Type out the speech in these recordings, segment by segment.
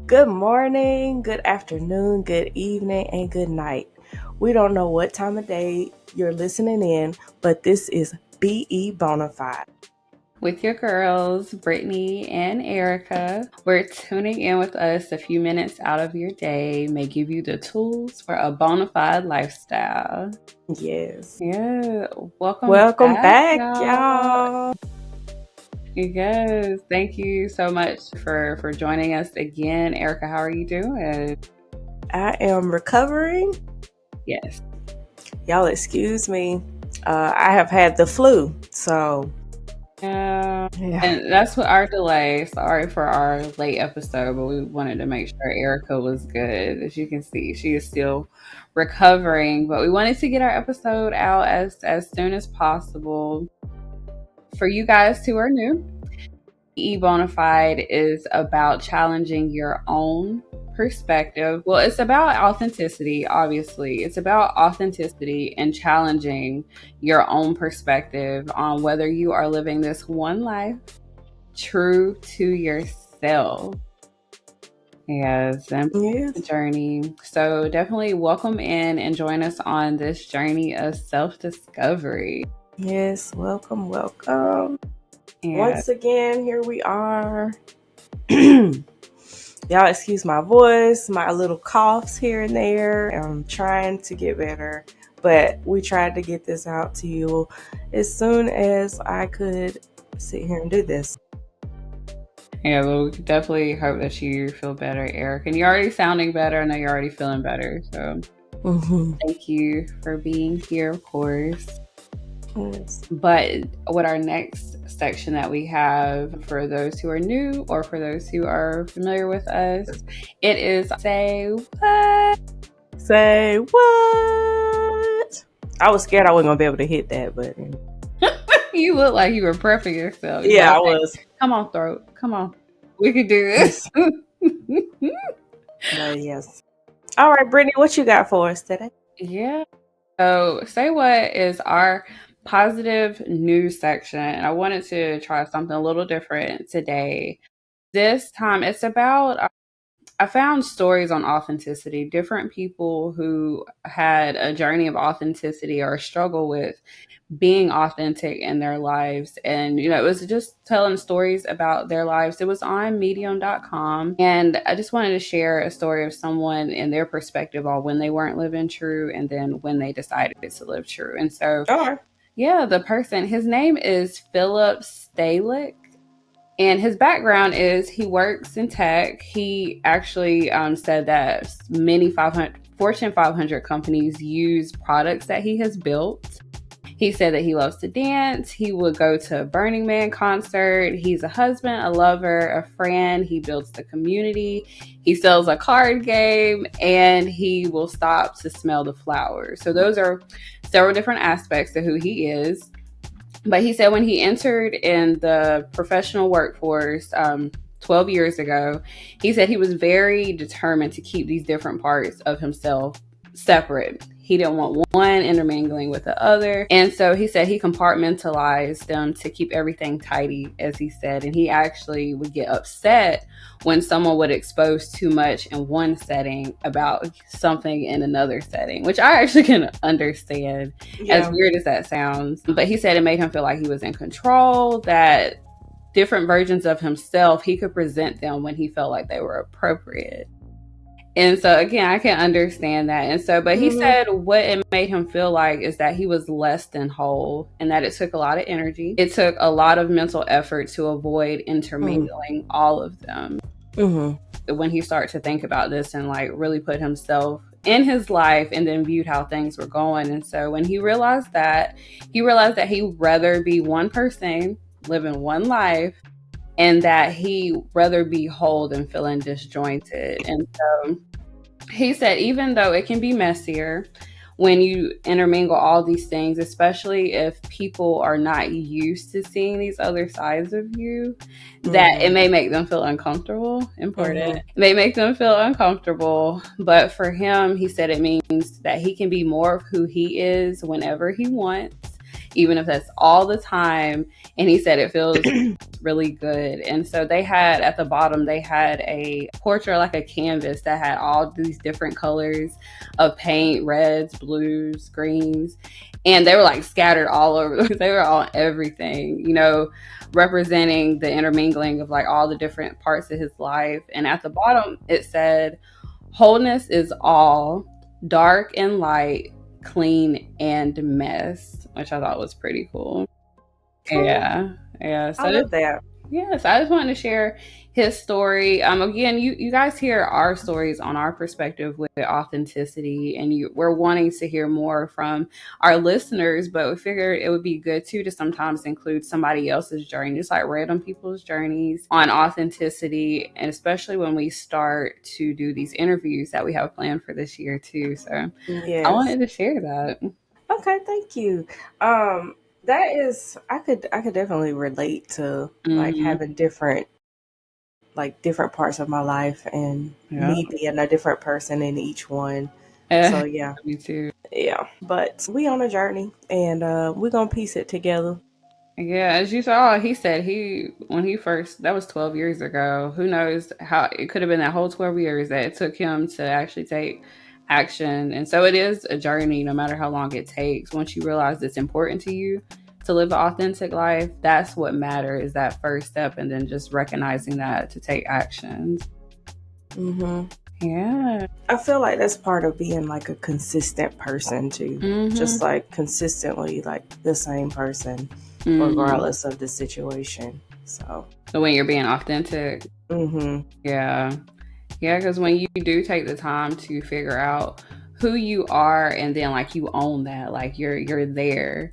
Good morning, good afternoon, good evening, and good night. We don't know what time of day you're listening in, but this is BE Bonafide. With your girls, Brittany and Erica. We're tuning in with us a few minutes out of your day may give you the tools for a bona fide lifestyle. Yes. Yeah, welcome Welcome back, back, y'all. y'all. Yes, thank you so much for joining us again. Erica, how are you doing? I am recovering. Yes. Y'all, excuse me. I have had the flu, so Yeah. yeah. And that's what our delay. Sorry for our late episode, but we wanted to make sure Erica was good. As you can see, she is still recovering, but we wanted to get our episode out as soon as possible. For you guys who are new, Bonafide is about challenging your own perspective. Well, it's about authenticity, obviously. It's about authenticity and challenging your own perspective on whether you are living this one life true to yourself. Yes, and Yes. journey. So definitely welcome in and join us on this journey of self-discovery. Yes. Welcome. Yeah. Once again, here we are. Y'all excuse my voice, my little coughs here and there. I'm trying to get better, but we tried to get this out to you as soon as I could sit here and do this. Yeah, but we definitely hope that you feel better, Eric. And you're already sounding better. I know you're already feeling better. So thank you for being here, of course. Yes. But what our next section that we have for those who are new or for those who are familiar with us, it is Say What? Say what? I was scared I wasn't going to be able to hit that, but You look like you were prepping yourself. You yeah, like, I okay, was. come on, throat. Come on. We can do this. But yes. All right, Brittany, what you got for us today? Yeah. So, Say What is our positive news section. And I wanted to try something a little different today. This time it's about, I found stories on authenticity, different people who had a journey of authenticity or a struggle with being authentic in their lives. And, it was just telling stories about their lives. It was on medium.com. And I just wanted to share a story of someone and their perspective on when they weren't living true and then when they decided to live true. And so, All right. yeah, the person, his name is Philip Stalick. And his background is he works in tech. He actually said that many Fortune 500 companies use products that he has built. He said that he loves to dance. He would go to a Burning Man concert. He's a husband, a lover, a friend. He builds the community. He sells a card game, and he will stop to smell the flowers. So those are several different aspects of who he is. But he said when he entered in the professional workforce 12 years ago, he said he was very determined to keep these different parts of himself separate. He didn't want one intermingling with the other. And so he said he compartmentalized them to keep everything tidy, as he said. And he actually would get upset when someone would expose too much in one setting about something in another setting, which I actually can understand, as weird as that sounds. But he said it made him feel like he was in control, that different versions of himself, he could present them when he felt like they were appropriate. And so again, I can understand that. And so, but he said what it made him feel like is that he was less than whole and that it took a lot of energy. It took a lot of mental effort to avoid intermingling all of them. When he started to think about this and like really put himself in his life and then viewed how things were going. And so when he realized that he'd rather be one person living one life, and that he rather be whole than feeling disjointed. And so he said, even though it can be messier when you intermingle all these things, especially if people are not used to seeing these other sides of you, that it may make them feel uncomfortable. Important. It may make them feel uncomfortable. But for him, he said it means that he can be more of who he is whenever he wants. even if that's all the time. And he said it feels really good. And so they had at the bottom, they had a portrait, like a canvas that had all these different colors of paint, reds, blues, greens. And they were like scattered all over. They were on everything, you know, representing the intermingling of like all the different parts of his life. And at the bottom, it said, wholeness is all, dark and light, clean and mess, which I thought was pretty cool. Cool. Yeah. I love that. Yes, I just wanted to share his story. Again, you guys hear our stories on our perspective with authenticity, and we're wanting to hear more from our listeners. But we figured it would be good too to sometimes include somebody else's journey, just like random people's journeys on authenticity, and especially when we start to do these interviews that we have planned for this year too. So I Yes. wanted to share that. Okay, thank you. That is, I could definitely relate to like Mm-hmm. having different parts of my life and Yeah. me being a different person in each one. So yeah, Me too. yeah. But we on a journey and we're gonna piece it together. Yeah, as you saw, he said when he first, that was 12 years ago. Who knows how it could have been that whole 12 years that it took him to actually take action. And so it is a journey, no matter how long it takes. Once you realize it's important to you to live an authentic life, that's what matters, is that first step, and then just recognizing that to take actions. Hmm. Yeah. I feel like that's part of being like a consistent person too. Mm-hmm. Just like consistently like the same person, Mm-hmm. regardless of the situation. So. So when you're being authentic, Hmm. yeah. Yeah, because when you do take the time to figure out who you are, and then like you own that, like you're there.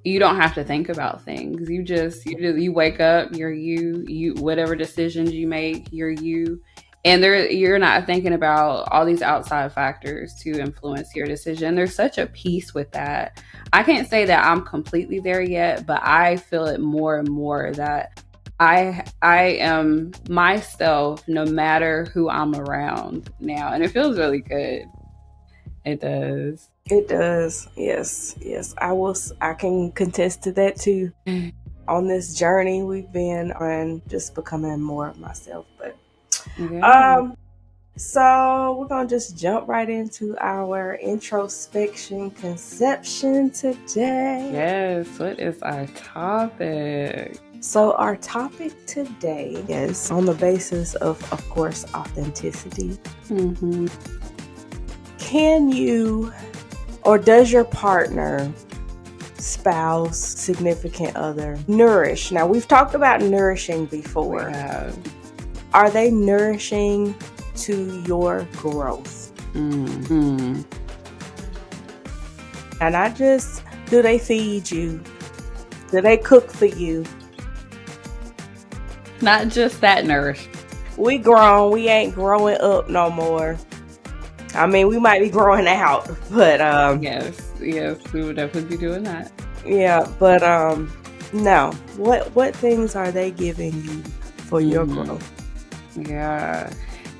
You don't have to think about things. You wake up, you're you whatever decisions you make, you're you. And you're not thinking about all these outside factors to influence your decision. There's such a peace with that. I can't say that I'm completely there yet, but I feel it more and more that I am myself no matter who I'm around now, and it feels really good. It does. It does. Yes. Yes. I can contest to that too. On this journey we've been on, just becoming more of myself. But Yeah. um so we're gonna just jump right into our introspection conception today. Yes. What is our topic? So our topic today is on the basis of course, authenticity. Mm-hmm. Can you, or does your partner, spouse, significant other, nourish? Now, we've talked about nourishing before. We have. Are they nourishing to your growth? Mm-hmm. And not just, do they feed you? Do they cook for you? Not just that nourish. We grown. We ain't growing up no more. I mean, we might be growing out, but Yes, we would definitely be doing that. yeah, but no. What things are they giving you for your growth? Yeah.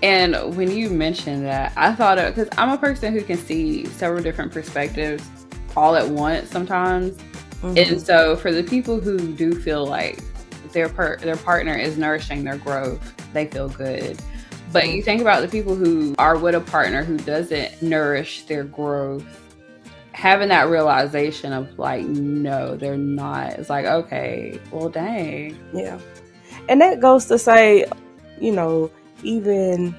And when you mentioned that, I thought of, because I'm a person who can see several different perspectives all at once sometimes. Mm-hmm. And so for the people who do feel like their partner is nourishing their growth, they feel good. But you think about the people who are with a partner who doesn't nourish their growth, having that realization of like, no, they're not. It's like, okay, well, dang. Yeah. And that goes to say, you know, even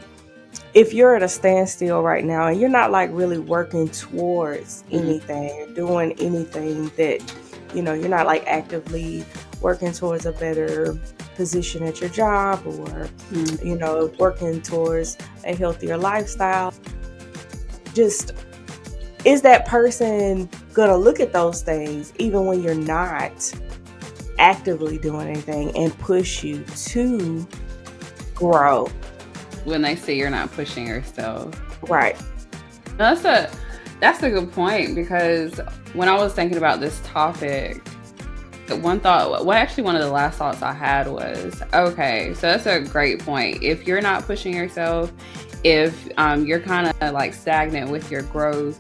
if you're at a standstill right now and you're not like really working towards anything or doing anything that, you know, you're not like actively working towards a better position at your job or, you know, working towards a healthier lifestyle, just, is that person gonna look at those things even when you're not actively doing anything and push you to grow? When they say you're not pushing yourself. Right. That's a good point, because when I was thinking about this topic, one of the last thoughts I had was, okay, so that's a great point. If you're not pushing yourself, if you're kind of like stagnant with your growth,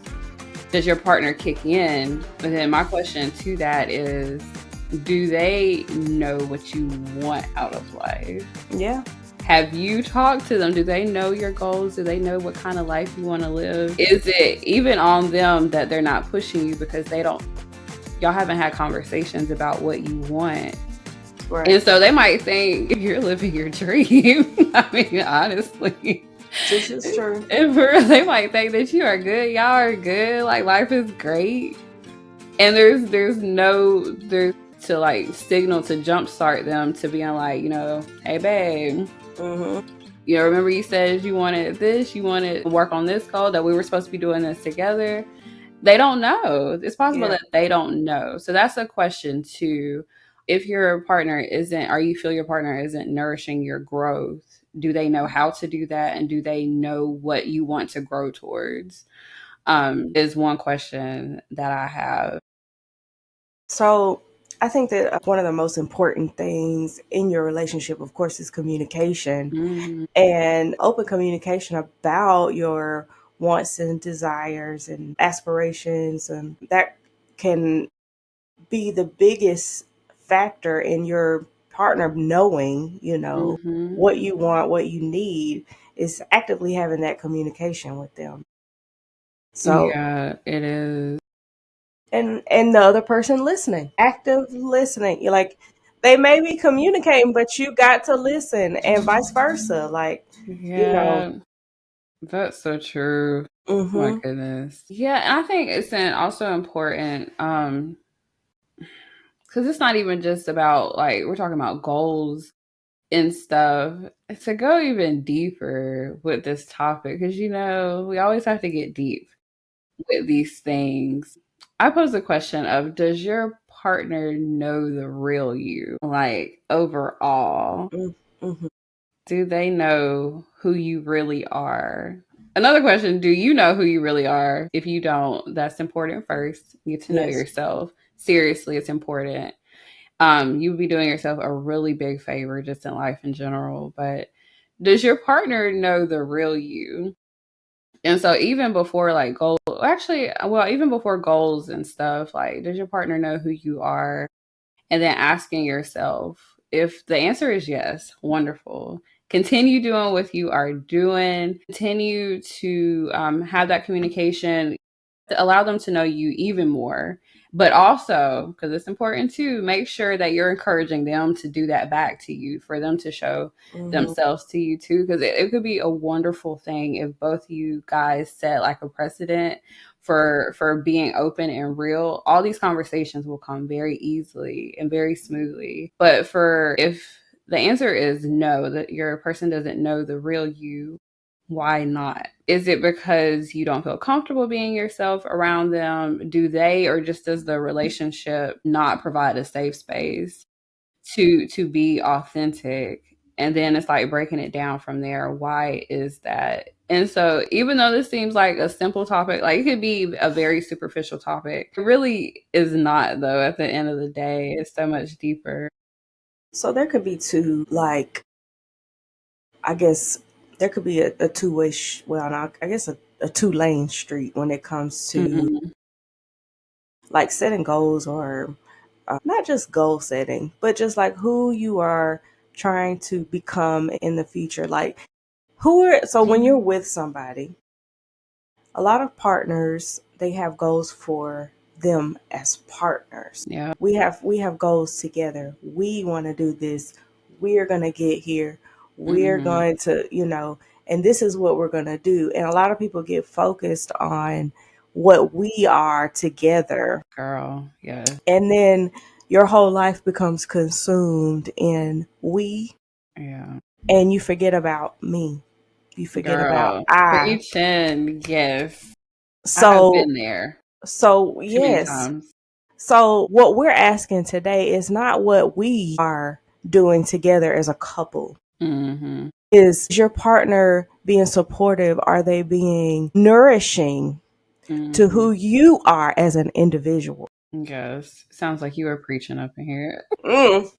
does your partner kick in? But then my question to that is, do they know what you want out of life? Yeah. Have you talked to them? Do they know your goals? Do they know what kind of life you want to live? Is it even on them that they're not pushing you because they don't, y'all haven't had conversations about what you want? Right. And so they might think you're living your dream. I mean, honestly. This is true. And they might think that you are good. Y'all are good. Like, life is great. And there's no to like signal to jumpstart them to being like, hey babe, remember you said you wanted this, you wanted to work on this goal, that we were supposed to be doing this together. They don't know. It's possible that they don't know. So that's a question too. If your partner isn't, or you feel your partner isn't nourishing your growth, do they know how to do that? And do they know what you want to grow towards? Is one question that I have. So I think that one of the most important things in your relationship, of course, is communication, and open communication about your wants and desires and aspirations. And that can be the biggest factor in your partner knowing, what you want, what you need, is actively having that communication with them. So yeah, it is. And the other person listening, active listening. You're like, they may be communicating, but you got to listen, and vice versa. Like, yeah, that's so true. Oh my goodness. Yeah, and I think it's also important, because it's not even just about, like, we're talking about goals and stuff, to go even deeper with this topic, because we always have to get deep with these things. I pose the question of, does your partner know the real you, like, overall? Do they know who you really are? Another question, do you know who you really are? If you don't, that's important first. Get to know yourself. Seriously, it's important. You would be doing yourself a really big favor just in life in general. But does your partner know the real you? And so even before like goals, actually, well, even before goals and stuff, like, does your partner know who you are? And then asking yourself, if the answer is yes, wonderful. Continue doing what you are doing. Continue to have that communication to allow them to know you even more. But also, because it's important too, make sure that you're encouraging them to do that back to you, for them to show themselves to you too. Because it could be a wonderful thing if both you guys set like a precedent for being open and real. All these conversations will come very easily and very smoothly. But if the answer is no, that your person doesn't know the real you, why not? Is it because you don't feel comfortable being yourself around them? Do they, or just does the relationship not provide a safe space to be authentic? And then it's like breaking it down from there. Why is that? And so even though this seems like a simple topic, like, it could be a very superficial topic, it really is not, though. At the end of the day, it's so much deeper. So there could be two, like, I guess there could be a two-way, I guess a two-lane street when it comes to like setting goals, or not just goal setting, but just like who you are trying to become in the future. Like, so when you're with somebody, a lot of partners, they have goals for them as partners. Yeah. We have goals together. We want to do this. We're going to get here. We're going to, and this is what we're going to do. And a lot of people get focused on what we are together. Girl, yes. And then your whole life becomes consumed in we. Yeah. And you forget about me. You forget about Girl, I. preaching, yes. I have So been there So, too many yes. times. So, what we're asking today is not what we are doing together as a couple. Is your partner being supportive? Are they being nourishing to who you are as an individual? Yes. Sounds like you were preaching up in here. Mm.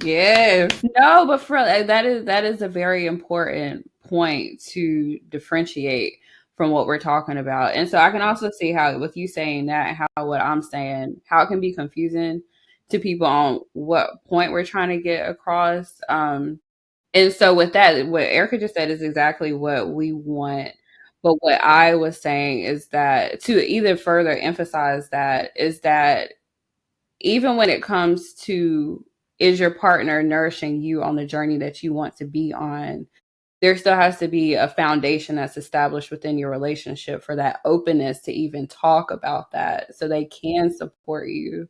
Yes. No, but that is a very important point to differentiate from what we're talking about. And so I can also see how, with you saying that, how what I'm saying, how it can be confusing to people on what point we're trying to get across. And so with that, what Erica just said is exactly what we want. But what I was saying is that, to either further emphasize that, is that even when it comes to, is your partner nourishing you on the journey that you want to be on, there still has to be a foundation that's established within your relationship for that openness to even talk about that so they can support you.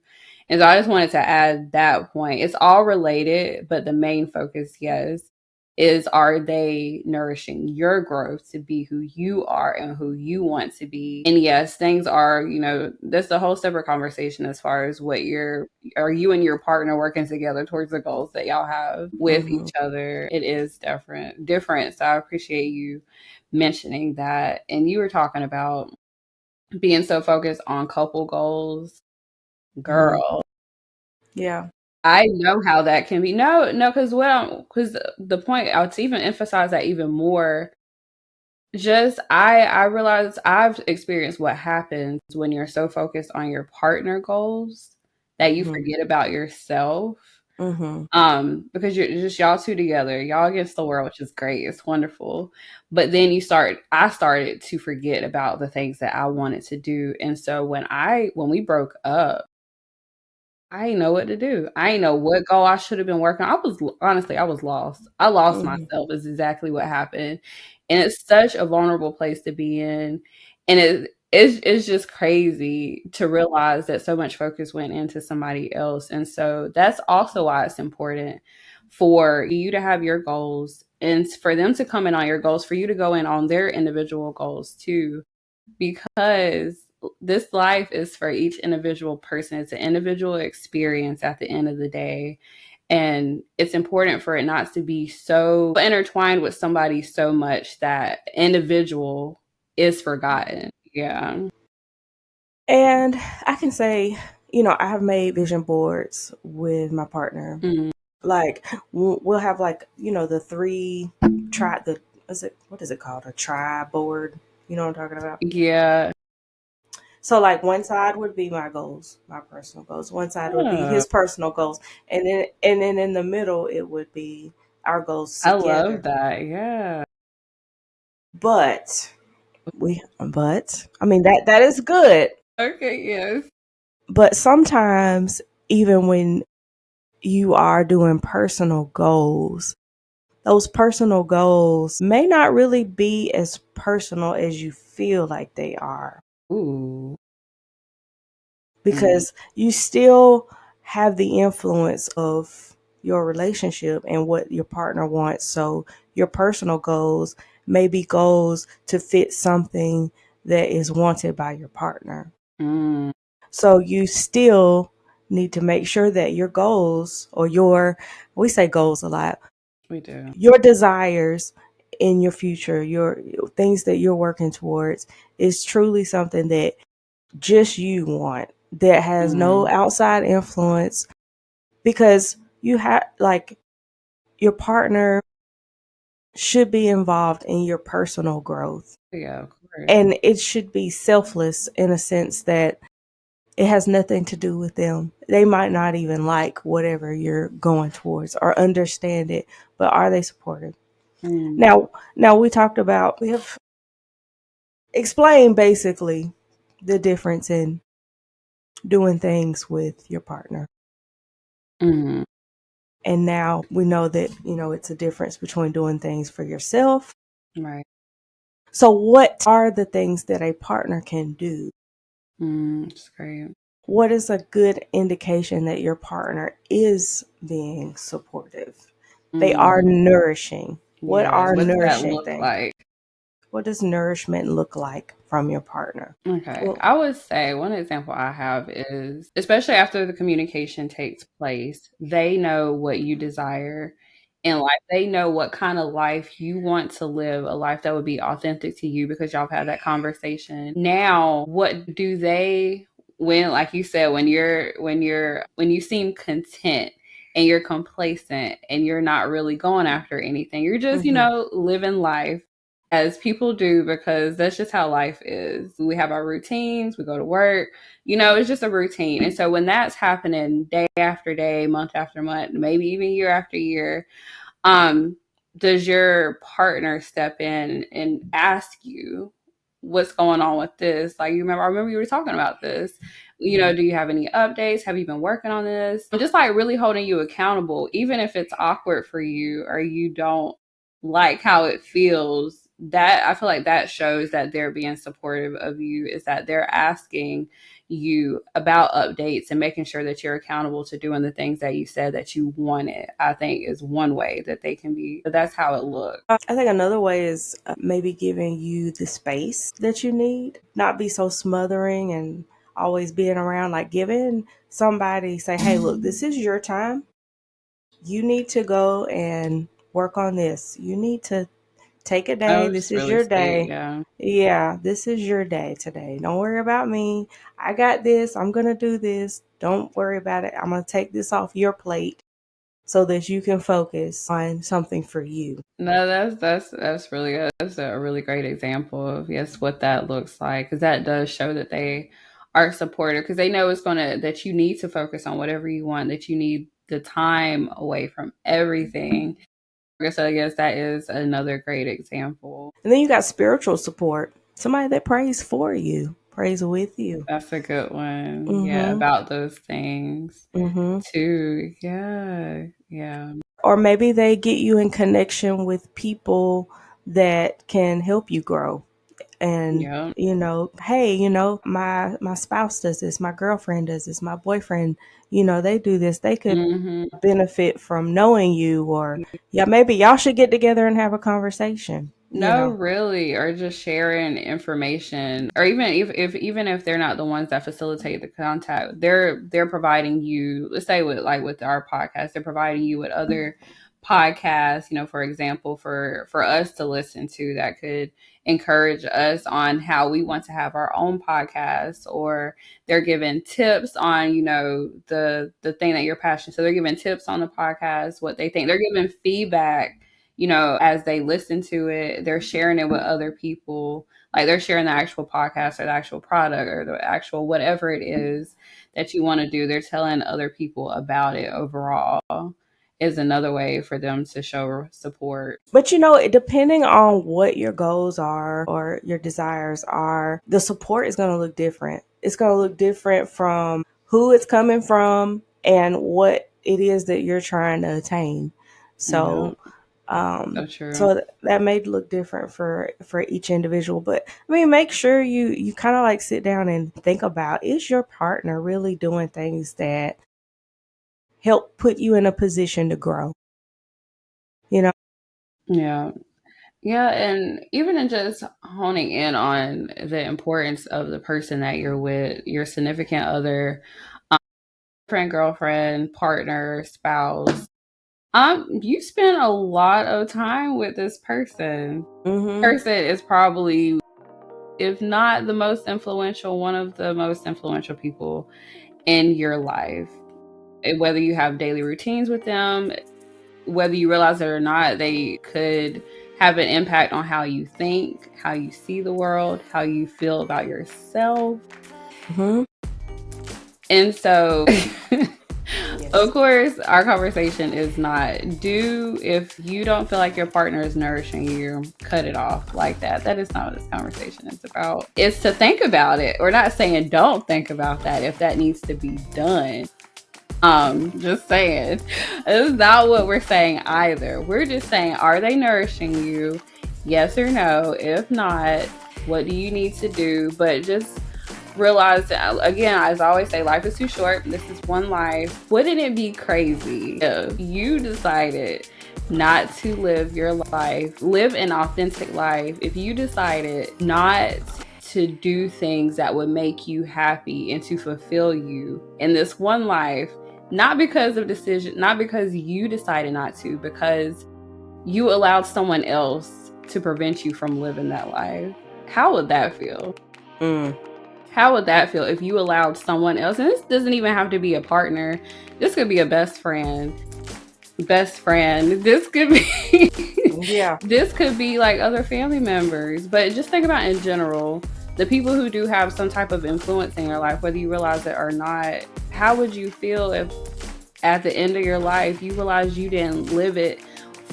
And so I just wanted to add that point. It's all related, but the main focus, yes, is, are they nourishing your growth to be who you are and who you want to be? And yes, things are, that's a whole separate conversation as far as are you and your partner working together towards the goals that y'all have with Mm-hmm. each other? It is different. So I appreciate you mentioning that. And you were talking about being so focused on couple goals. Mm-hmm. Girl, Yeah. I know how that can be. No, because the point, I'll to even emphasize that even more. Just I realize I've experienced what happens when you're so focused on your partner goals that you Mm-hmm. forget about yourself. Mm-hmm. Because you're just y'all two together, y'all against the world, which is great. It's wonderful. But then I started to forget about the things that I wanted to do. And so when we broke up, I didn't know what to do. I didn't know what goal I should have been working on. I was lost. I lost Mm-hmm. myself is exactly what happened. And it's such a vulnerable place to be in. And it's just crazy to realize that so much focus went into somebody else. And so that's also why it's important for you to have your goals and for them to come in on your goals, for you to go in on their individual goals too, because this life is for each individual person. It's an individual experience at the end of the day. And it's important for it not to be so intertwined with somebody so much that individual is forgotten. Yeah. And I can say, I have made vision boards with my partner. Mm. Like we'll have like, the three the what is it called? A tri board. You know what I'm talking about? Yeah. So like one side would be my goals, my personal goals. One side would be Oh, his personal goals. And then in the middle it would be our goals I love together. that. Yeah. But I mean that is good. Okay. Yes. But sometimes even when you are doing personal goals, those personal goals may not really be as personal as you feel like they are, Ooh. Mm. because you still have the influence of your relationship and what your partner wants. So your personal goals may be goals to fit something that is wanted by your partner. Mm. So you still need to make sure that your goals, or we say goals a lot, We do. your desires in your future, your things that you're working towards, is truly something that just you want, that has no Mm. outside influence, because you have, like, your partner should be involved in your personal growth, Yeah. Of course. and it should be selfless in a sense that it has nothing to do with them. They might not even like whatever you're going towards or understand it, but are they supportive? Mm. Now we have explained basically the difference in doing things with your partner. Mm. And now we know that, it's a difference between doing things for yourself. Right. So what are the things that a partner can do? It's great. What is a good indication that your partner is being supportive? They are Mm. nourishing. What Yeah. are What does that nourishing look things? like? What does nourishment look like from your partner? Okay. Well, I would say one example I have is, especially after the communication takes place, they know what you desire in life. They know what kind of life you want to live, a life that would be authentic to you because y'all have had that conversation. Now, what do they, when, like you said, when you seem content and you're complacent and you're not really going after anything, you're just, mhm, living life as people do, because that's just how life is. We have our routines, we go to work, it's just a routine. And so when that's happening day after day, month after month, maybe even year after year, um, does your partner step in and ask you what's going on with this? Like, I remember you were talking about this. Do you have any updates? Have you been working on this? Just like really holding you accountable, even if it's awkward for you or you don't like how it feels. That I feel like that shows that they're being supportive of you, is that they're asking you about updates and making sure that you're accountable to doing the things that you said that you wanted. I think is one way that they can be. But that's how it looks. I think another way is maybe giving you the space that you need, not be so smothering and always being around. Like giving somebody, say, hey, look, this is your time. You need to go and work on this. You need to take a day. Oh, This it's is really your sweet. day. Yeah. Yeah, this is your day today. Don't worry about me. I got this. I'm going to do this. Don't worry about it. I'm going to take this off your plate so that you can focus on something for you. No, that's really good. That's a really great example of, yes, what that looks like, because that does show that they are supportive, because they know that you need to focus on whatever you want, that you need the time away from everything. So I guess that is another great example. And then you got spiritual support. Somebody that prays for you, prays with you. That's a good one. Yeah, Mhm. about those things Mhm. too. Yeah, yeah, Or maybe they get you in connection with people that can help you grow. And yeah. hey, my spouse does this, my girlfriend does this, my boyfriend, they do this. They could Hmm. benefit from knowing you, or yeah, maybe y'all should get together and have a conversation. No, really, or just sharing information, or even if they're not the ones that facilitate the contact, they're providing you. Let's say with our podcast, they're providing you with other podcasts. For example, for us to listen to that could encourage us on how we want to have our own podcast, or they're giving tips on the thing that you're passionate. So they're giving tips on the podcast, what they think. They're giving feedback, as they listen to it. They're sharing it with other people. Like, they're sharing the actual podcast or the actual product or the actual whatever it is that you want to do. They're telling other people about it overall, is another way for them to show support. But depending on what your goals are or your desires are, the support is going to look different. It's going to look different from who it's coming from and what it is that you're trying to attain. Yeah, So, so true. that may look different for each individual. But I mean, make sure you kind of like sit down and think about, is your partner really doing things that help put you in a position to grow? You know. Yeah. Yeah, and even in just honing in on the importance of the person that you're with, your significant other, friend, girlfriend, partner, spouse. You spend a lot of time with this person. Mhm. Person is probably, if not the most influential, one of the most influential people in your life. Whether you have daily routines with them, whether you realize it or not, they could have an impact on how you think, how you see the world, how you feel about yourself. Mhm. And so, Yes. of course, our conversation is not, if you don't feel like your partner is nourishing you, cut it off like that. That is not what this conversation is about. It's to think about it. We're not saying don't think about that if that needs to be done. Just saying. It's not what we're saying either. We're just saying, are they nourishing you? Yes or no? If not, what do you need to do? But just realize that, again, as I always say, life is too short. This is one life. Wouldn't it be crazy if you decided not to live your life, live an authentic life, if you decided not to do things that would make you happy and to fulfill you in this one life, not because of decision, not because you decided not to, because you allowed someone else to prevent you from living that life? How would that feel? Mm. How would that feel if you allowed someone else, and this doesn't even have to be a partner, this could be a best friend, best friend. This could be Yeah. this could be like other family members. But just think about in general, the people who do have some type of influence in your life, whether you realize it or not, how would you feel if at the end of your life you realize you didn't live it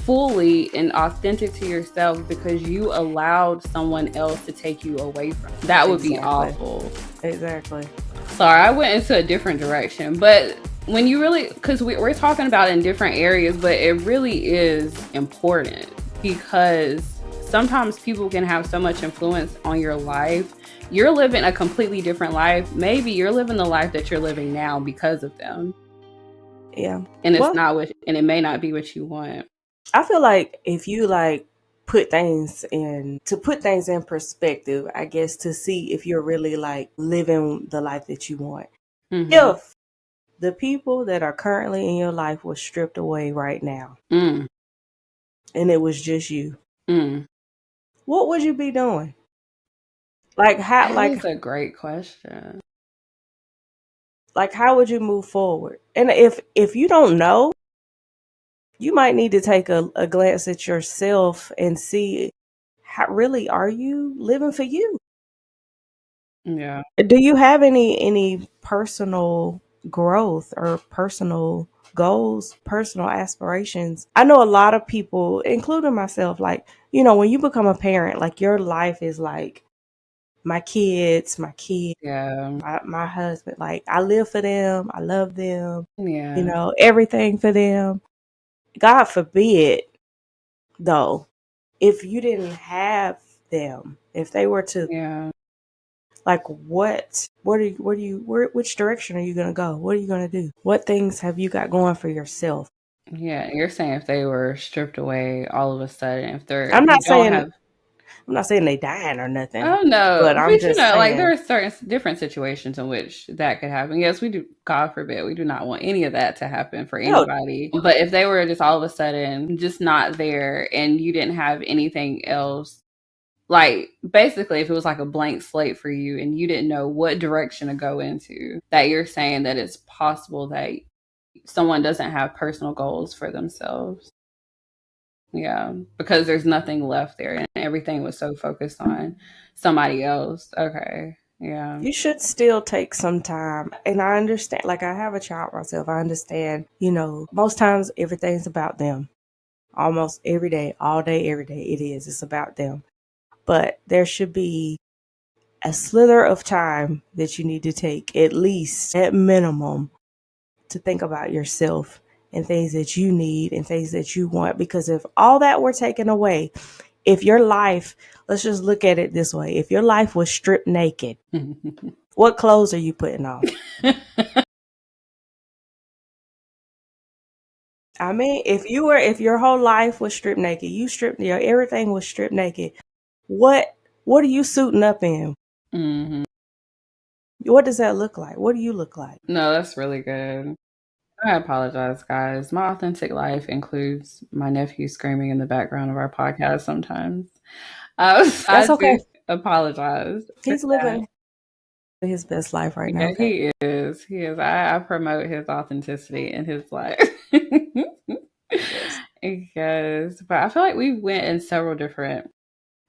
fully and authentic to yourself because you allowed someone else to take you away from it? That would be Exactly. awful. Exactly. Sorry, I went into a different direction. But when you really, because we're talking about it in different areas, but it really is important because sometimes people can have so much influence on your life. You're living a completely different life. Maybe you're living the life that you're living now because of them. Yeah. And it's Well, not what, and it may not be what you want. I feel like if you like put things in perspective, I guess to see if you're really like living the life that you want. Mm-hmm. If the people that are currently in your life was stripped away right now Mm, and it was just you, mm. what would you be doing? Like how That is a great question. how would you move forward? And if you don't know, you might need to take a glance at yourself and see how really are you living for you? Yeah. Do you have any personal growth or personal goals, personal aspirations? I know a lot of people, including myself, like, when you become a parent, like your life is like my kids, Yeah. my husband, like I live for them, I love them, Yeah. everything for them. God forbid though, if you didn't have them, if they were to, Yeah. like, which direction are you going to go? What are you going to do? What things have you got going for yourself? Yeah. You're saying if they were stripped away all of a sudden, I'm if you not don't saying have, I'm not saying they dying or nothing, oh no, but but I'm just like there saying, are certain different situations in which that could happen. Yes, we do. God forbid, we do not want any of that to happen for no, anybody. But if they were just all of a sudden just not there, and you didn't have anything else, like basically, if it was like a blank slate for you, and you didn't know what direction to go into, that you're saying that it's possible that someone doesn't have personal goals for themselves. Yeah, because there's nothing left there and everything was so focused on somebody else. Okay. Yeah. you should still take some time. And I understand, like, I have a child myself. I understand, most times everything's about them. Almost every day, all day, every day, it is. It's about them. But there should be a slither of time that you need to take, at least at minimum, to think about yourself and things that you need and things that you want. Because if all that were taken away, if your life, let's just look at it this way, if your life was stripped naked, what clothes are you putting on? I mean, if your whole life was stripped naked, everything was stripped naked, what what are you suiting up in? Hmm. What does that look like? What do you look like? No, that's really good. I apologize, guys. My authentic life includes my nephew screaming in the background of our podcast sometimes. I That's okay. do apologize for He's that. living his best life right now, Yeah, okay? he is. He is. I promote his authenticity in his life. Yes. Yes, but I feel like we went in several different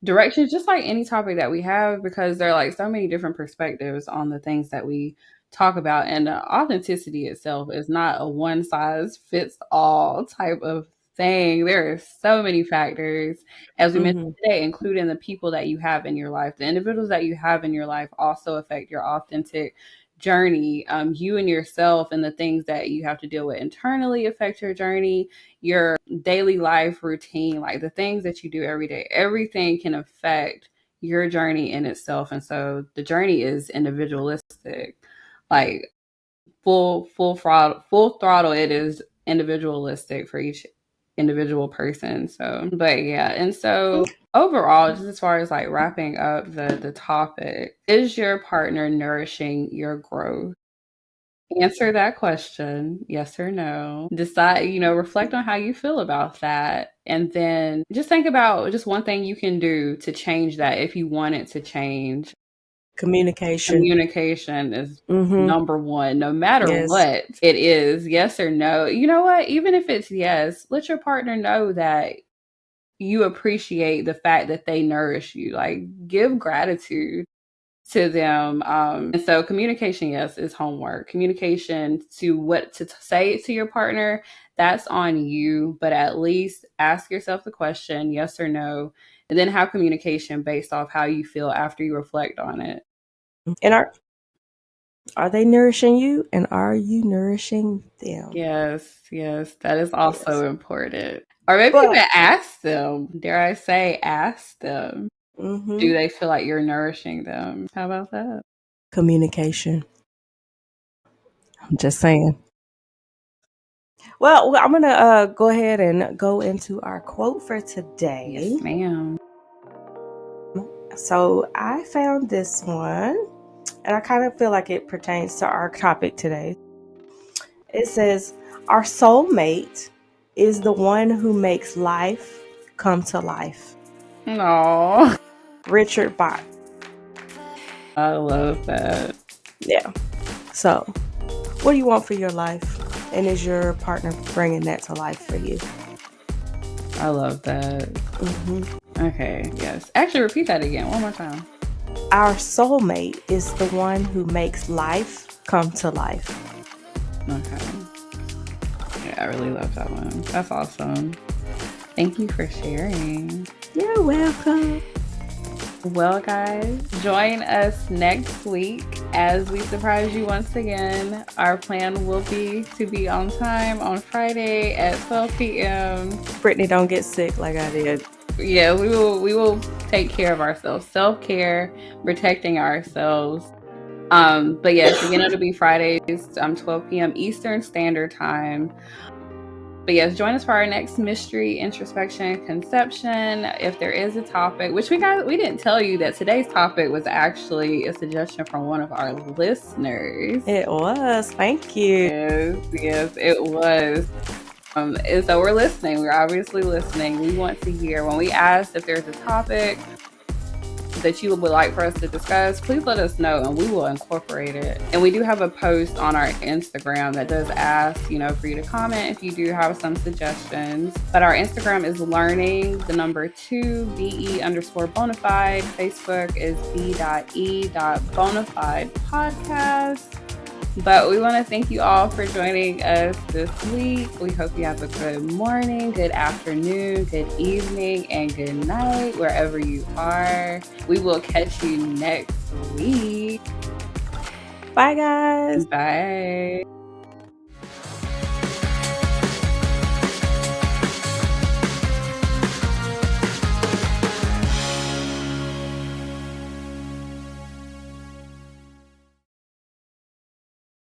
directions, just like any topic that we have, because there are like so many different perspectives on the things that we talk about. And authenticity itself is not a one size fits all type of thing. There are so many factors, as we mentioned Mhm. today, including the people that you have in your life. The individuals that you have in your life also affect your authentic journey. You and yourself and the things that you have to deal with internally affect your journey, your daily life routine, like the things that you do every day, everything can affect your journey in itself. And so the journey is individualistic, like full throttle. It is individualistic for each individual person. So, but yeah. And so overall, just as far as like wrapping up the topic, is your partner nourishing your growth? Answer that question, yes or no. Decide, reflect on how you feel about that. And then just think about just one thing you can do to change that if you want it to change. Communication. Communication is Mm-hmm. number one, no matter Yes. what it is, yes or no. You know what? Even if it's yes, let your partner know that you appreciate the fact that they nourish you. Like, give gratitude to them. And so communication, yes, is homework. Communication to what to say to your partner, that's on you. But at least ask yourself the question, yes or no, and then have communication based off how you feel after you reflect on it. And are they nourishing you, and are you nourishing them? Yes, yes, that is Yes. also important. Or maybe But even ask them. Dare I say, ask them. Do mm-hmm. they feel like you're nourishing them? How about that? Communication. I'm just saying. Well, I'm gonna go ahead and go into our quote for today. Yes, ma'am. So I found this one, and I kind of feel like it pertains to our topic today. It says, "Our soulmate is the one who makes life come to life." No, Richard Bach. I love that. Yeah. So, what do you want for your life? And is your partner bringing that to life for you? I love that. Mm-hmm. Okay, yes. Actually, repeat that again one more time. Our soulmate is the one who makes life come to life. Okay. Yeah, I really love that one. That's awesome. Thank you for sharing. You're welcome. Well, guys, join us next week as we surprise you once again. Our plan will be to be on time on Friday at 12 p.m. Brittany, don't get sick like I did. Yeah, we will take care of ourselves. Self-care, protecting ourselves. But yes, again, it'll be Fridays, 12 p.m. Eastern Standard Time. But yes, join us for our next mystery, introspection, conception. If there is a topic, which we didn't tell you that today's topic was actually a suggestion from one of our listeners. It was. Thank you. Yes, it was. And so we're listening. We're obviously listening. We want to hear when we asked if there's a topic that you would like for us to discuss, please let us know and we will incorporate it. And we do have a post on our Instagram that does ask, for you to comment if you do have some suggestions. But our Instagram is learning2be_bonafide. Facebook is b.e.bonafide podcast. But we want to thank you all for joining us this week. We hope you have a good morning, good afternoon, good evening, and good night, wherever you are. We will catch you next week. Bye, guys. Bye.